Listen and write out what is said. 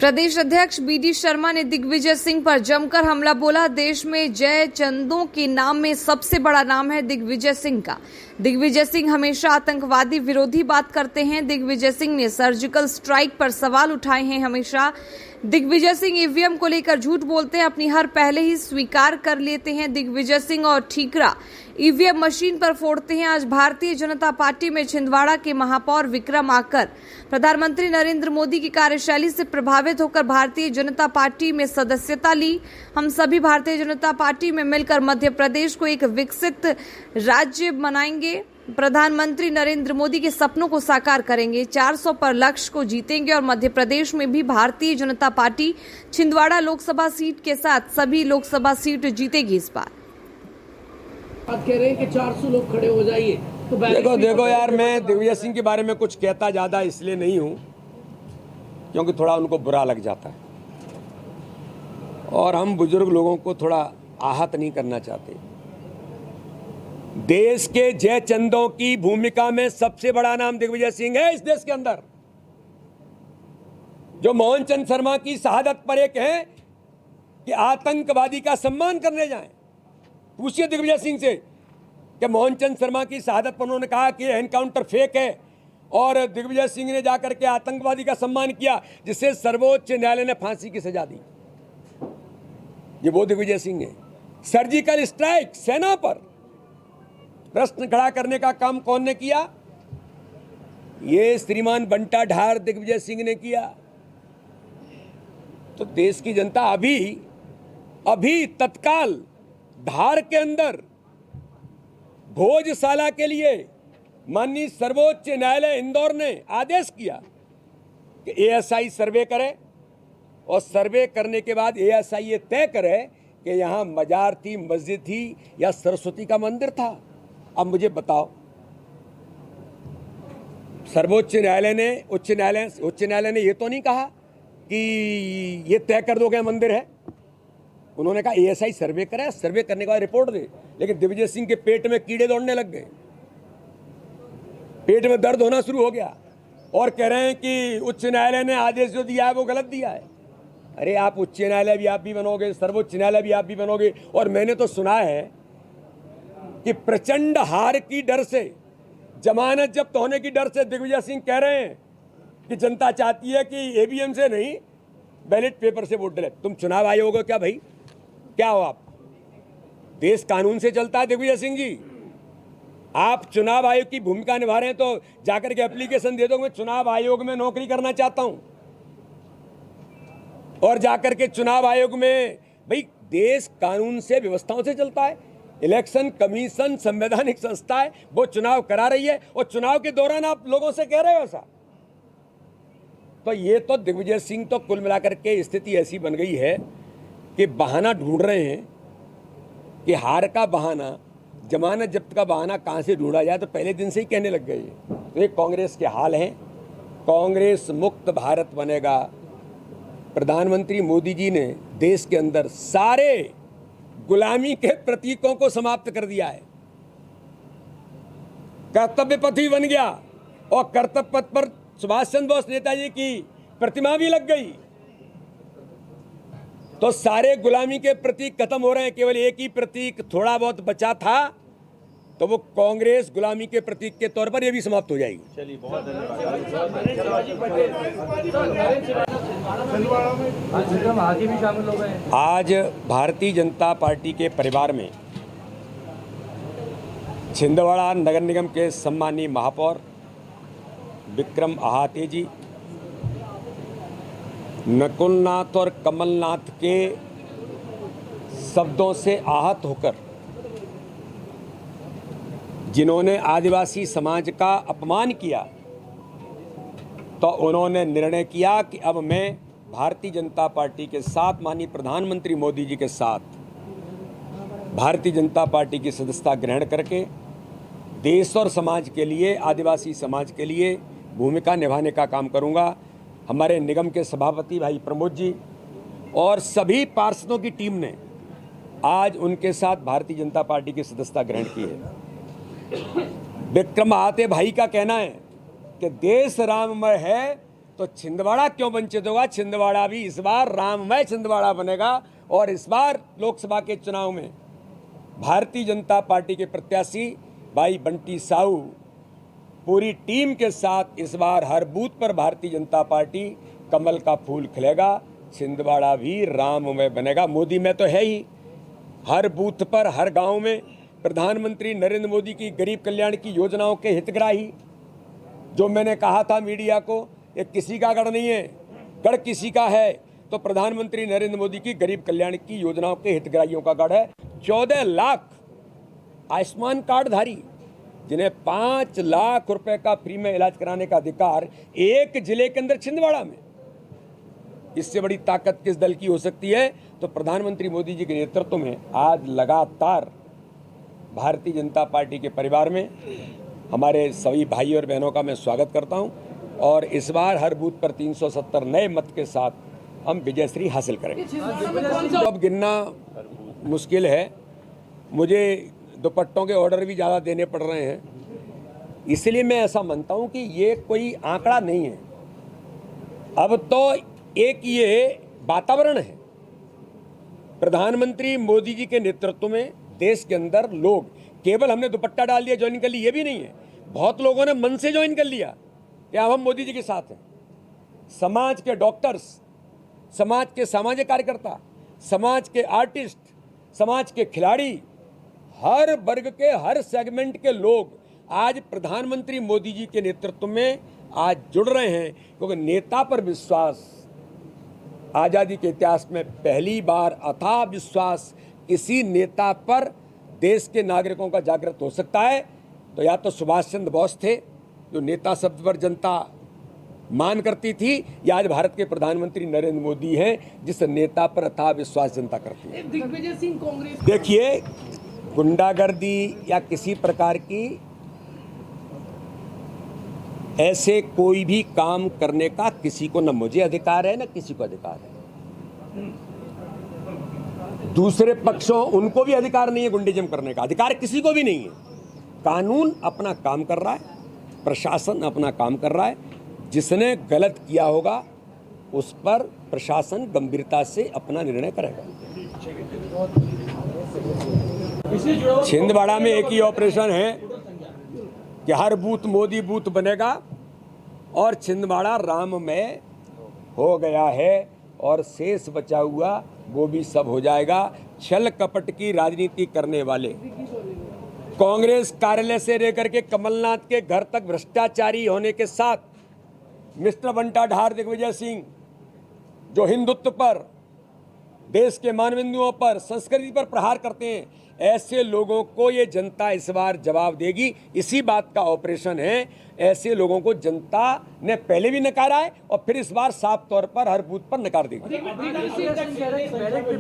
प्रदेश अध्यक्ष बीडी शर्मा ने दिग्विजय सिंह पर जमकर हमला बोला। देश में जय चंदों के नाम में सबसे बड़ा नाम है दिग्विजय सिंह का। दिग्विजय सिंह हमेशा आतंकवादी विरोधी बात करते हैं। दिग्विजय सिंह ने सर्जिकल स्ट्राइक पर सवाल उठाए हैं। हमेशा दिग्विजय सिंह ईवीएम को लेकर झूठ बोलते हैं, अपनी हार पहले ही स्वीकार कर लेते हैं। दिग्विजय सिंह और ठीकरा ईवीएम मशीन पर फोड़ते हैं। आज भारतीय जनता पार्टी में छिंदवाड़ा के महापौर विक्रम आकर प्रधानमंत्री नरेंद्र मोदी की कार्यशैली से प्रभावित होकर भारतीय जनता पार्टी में सदस्यता ली। हम सभी भारतीय जनता पार्टी में मिलकर मध्य प्रदेश को एक विकसित राज्य बनाएंगे। प्रधानमंत्री नरेंद्र मोदी के सपनों को साकार करेंगे। 400 पर लक्ष्य को जीतेंगे और मध्य प्रदेश में भी भारतीय जनता पार्टी छिंदवाड़ा लोकसभा सीट के साथ सभी लोकसभा सीट जीतेगी। इस बार बात कह रहे हैं कि 400 लोग खड़े हो जाइए। तो देखो यार, मैं दिग्विजय सिंह के बारे में कुछ कहता ज़्यादा इसलिए नहीं हूँ क्योंकि थोड़ा उनको बुरा लग जाता है और हम बुजुर्ग लोगों को थोड़ा आहत नहीं करना चाहते। देश के जय चंदों की भूमिका में सबसे बड़ा नाम दिग्विजय सिंह है इस देश के अंदर। जो मोहन चंद शर्मा की शहादत पर एक है कि आतंकवादी का सम्मान करने जाएं। पूछिए दिग्विजय सिंह से कि मोहन चंद शर्मा की शहादत पर उन्होंने कहा कि एनकाउंटर फेक है और दिग्विजय सिंह ने जाकर के आतंकवादी का सम्मान किया जिससे सर्वोच्च न्यायालय ने फांसी की सजा दी। ये वो दिग्विजय सिंह है। सर्जिकल स्ट्राइक सेना पर प्रश्न खड़ा करने का काम कौन ने किया? ये श्रीमान बंटा ढार दिग्विजय सिंह ने किया। तो देश की जनता अभी तत्काल धार के अंदर भोजशाला के लिए माननीय सर्वोच्च न्यायालय इंदौर ने आदेश किया कि एएसआई सर्वे करे और सर्वे करने के बाद एएसआई ये तय करे कि यहाँ मजार थी, मस्जिद थी या सरस्वती का मंदिर था। अब मुझे बताओ, सर्वोच्च न्यायालय ने उच्च न्यायालय ने ये तो नहीं कहा कि ये तय कर दो गया मंदिर है। उन्होंने कहा एएसआई सर्वे करे, सर्वे करने के बाद रिपोर्ट दे। लेकिन दिग्विजय सिंह के पेट में कीड़े दौड़ने लग गए, पेट में दर्द होना शुरू हो गया और कह रहे हैं कि उच्च न्यायालय ने आदेश जो दिया है वो गलत दिया है। अरे आप उच्च न्यायालय भी आप भी बनोगे, सर्वोच्च न्यायालय भी आप भी बनोगे। और मैंने तो सुना है कि प्रचंड हार की डर से, जमानत जब्त होने की डर से दिग्विजय सिंह कह रहे हैं कि जनता चाहती है कि ईवीएम से नहीं बैलेट पेपर से वोट डाले। तुम चुनाव आयोग हो क्या भाई? क्या हो आप? देश कानून से चलता है दिग्विजय सिंह जी। आप चुनाव आयोग की भूमिका निभा रहे हैं तो जाकर के एप्लीकेशन दे दो, मैं चुनाव आयोग में नौकरी करना चाहता हूं। और जाकर के चुनाव आयोग में, भाई देश कानून से, व्यवस्थाओं से चलता है। इलेक्शन कमीशन संवैधानिक संस्था है, वो चुनाव करा रही है और चुनाव के दौरान आप लोगों से कह रहे हो ऐसा। तो ये तो दिग्विजय सिंह तो कुल मिलाकर के स्थिति ऐसी बन गई है कि बहाना ढूंढ रहे हैं कि हार का बहाना, जमानत जब्त का बहाना कहां से ढूंढा जाए। तो पहले दिन से ही कहने लग गए। तो ये कांग्रेस के हाल हैं। कांग्रेस मुक्त भारत बनेगा। प्रधानमंत्री मोदी जी ने देश के अंदर सारे गुलामी के प्रतीकों को समाप्त कर दिया है। कर्तव्य पथ भी बन गया और कर्तव्य पथ पर सुभाष चंद्र बोस नेताजी की प्रतिमा भी लग गई। तो सारे गुलामी के प्रतीक खत्म हो रहे हैं। केवल एक ही प्रतीक थोड़ा बहुत बचा था, तो वो कांग्रेस गुलामी के प्रतीक के तौर पर ये भी समाप्त हो जाएगी। चलिए, बहुत धन्यवाद। आगे भी शामिल हो गए। आज भारतीय जनता पार्टी के परिवार में छिंदवाड़ा नगर निगम के सम्मानीय महापौर विक्रम आहाते जी, नकुलनाथ और कमलनाथ के शब्दों से आहत होकर जिन्होंने आदिवासी समाज का अपमान किया, तो उन्होंने निर्णय किया कि अब मैं भारतीय जनता पार्टी के साथ, माननीय प्रधानमंत्री मोदी जी के साथ भारतीय जनता पार्टी की सदस्यता ग्रहण करके देश और समाज के लिए, आदिवासी समाज के लिए भूमिका निभाने का काम करूंगा। हमारे निगम के सभापति भाई प्रमोद जी और सभी पार्षदों की टीम ने आज उनके साथ भारतीय जनता पार्टी की सदस्यता ग्रहण की है। विक्रम आहाते भाई का कहना है कि देश राममय है तो छिंदवाड़ा क्यों वंचित होगा? छिंदवाड़ा भी इस बार राममय छिंदवाड़ा बनेगा और इस बार लोकसभा के चुनाव में भारतीय जनता पार्टी के प्रत्याशी भाई बंटी साहू पूरी टीम के साथ इस बार हर बूथ पर भारतीय जनता पार्टी कमल का फूल खिलेगा। छिंदवाड़ा भी राममय बनेगा। मोदी में तो है ही, हर बूथ पर हर गांव में प्रधानमंत्री नरेंद्र मोदी की गरीब कल्याण की योजनाओं के हितग्राही। जो मैंने कहा था मीडिया को, ये किसी का गढ़ नहीं है, गढ़ किसी का है तो प्रधानमंत्री नरेंद्र मोदी की गरीब कल्याण की योजनाओं के हितग्राहियों का गढ़ है। 14 लाख आयुष्मान कार्डधारी जिन्हें 5 लाख रुपए का फ्री में इलाज कराने का अधिकार एक जिले के अंदर छिंदवाड़ा में, इससे बड़ी ताकत किस दल की हो सकती है? तो प्रधानमंत्री मोदी जी के नेतृत्व में आज लगातार भारतीय जनता पार्टी के परिवार में हमारे सभी भाई और बहनों का मैं स्वागत करता हूं और इस बार हर बूथ पर 370 नए मत के साथ हम विजयश्री हासिल करेंगे। अब गिनना मुश्किल है, मुझे दुपट्टों के ऑर्डर भी ज़्यादा देने पड़ रहे हैं, इसलिए मैं ऐसा मानता हूं कि ये कोई आंकड़ा नहीं है। अब तो एक ये वातावरण है, प्रधानमंत्री मोदी जी के नेतृत्व में देश के अंदर लोग, केवल हमने दुपट्टा डाल दिया ज्वाइन कर ली ये भी नहीं है, बहुत लोगों ने मन से ज्वाइन कर लिया कि अब हम मोदी जी के साथ हैं। समाज के डॉक्टर्स, समाज के सामाजिक कार्यकर्ता, समाज के आर्टिस्ट, समाज के खिलाड़ी, हर वर्ग के हर सेगमेंट के लोग आज प्रधानमंत्री मोदी जी के नेतृत्व में आज जुड़ रहे हैं, क्योंकि नेता पर विश्वास आज़ादी के इतिहास में पहली बार अथाह विश्वास किसी नेता पर देश के नागरिकों का जागृत हो सकता है। तो या तो सुभाष चंद्र बोस थे जो नेता शब्द पर जनता मान करती थी, या आज भारत के प्रधानमंत्री नरेंद्र मोदी हैं जिस नेता पर अथाह विश्वास जनता करती है। दिग्विजय सिंह कांग्रेस, देखिए, गुंडागर्दी या किसी प्रकार की ऐसे कोई भी काम करने का किसी को न मुझे अधिकार है न किसी को अधिकार है। दूसरे पक्षों उनको भी अधिकार नहीं है गुंडेजम करने का, अधिकार किसी को भी नहीं है। कानून अपना काम कर रहा है, प्रशासन अपना काम कर रहा है। जिसने गलत किया होगा उस पर प्रशासन गंभीरता से अपना निर्णय करेगा। छिंदवाड़ा में एक ही ऑपरेशन है कि हर बूथ मोदी बूथ बनेगा और छिंदवाड़ा राममय हो गया है और शेष बचा हुआ वो भी सब हो जाएगा। छल कपट की राजनीति करने वाले कांग्रेस कार्यालय से लेकर के कमलनाथ के घर तक भ्रष्टाचारी होने के साथ मिस्टर बंटा ढार दिग्विजय सिंह जो हिंदुत्व पर, देश के मानबिंदुओं पर, संस्कृति पर प्रहार करते हैं, ऐसे लोगों को ये जनता इस बार जवाब देगी। इसी बात का ऑपरेशन है। ऐसे लोगों को जनता ने पहले भी नकारा है और फिर इस बार साफ तौर पर हर बूथ पर नकार देगी।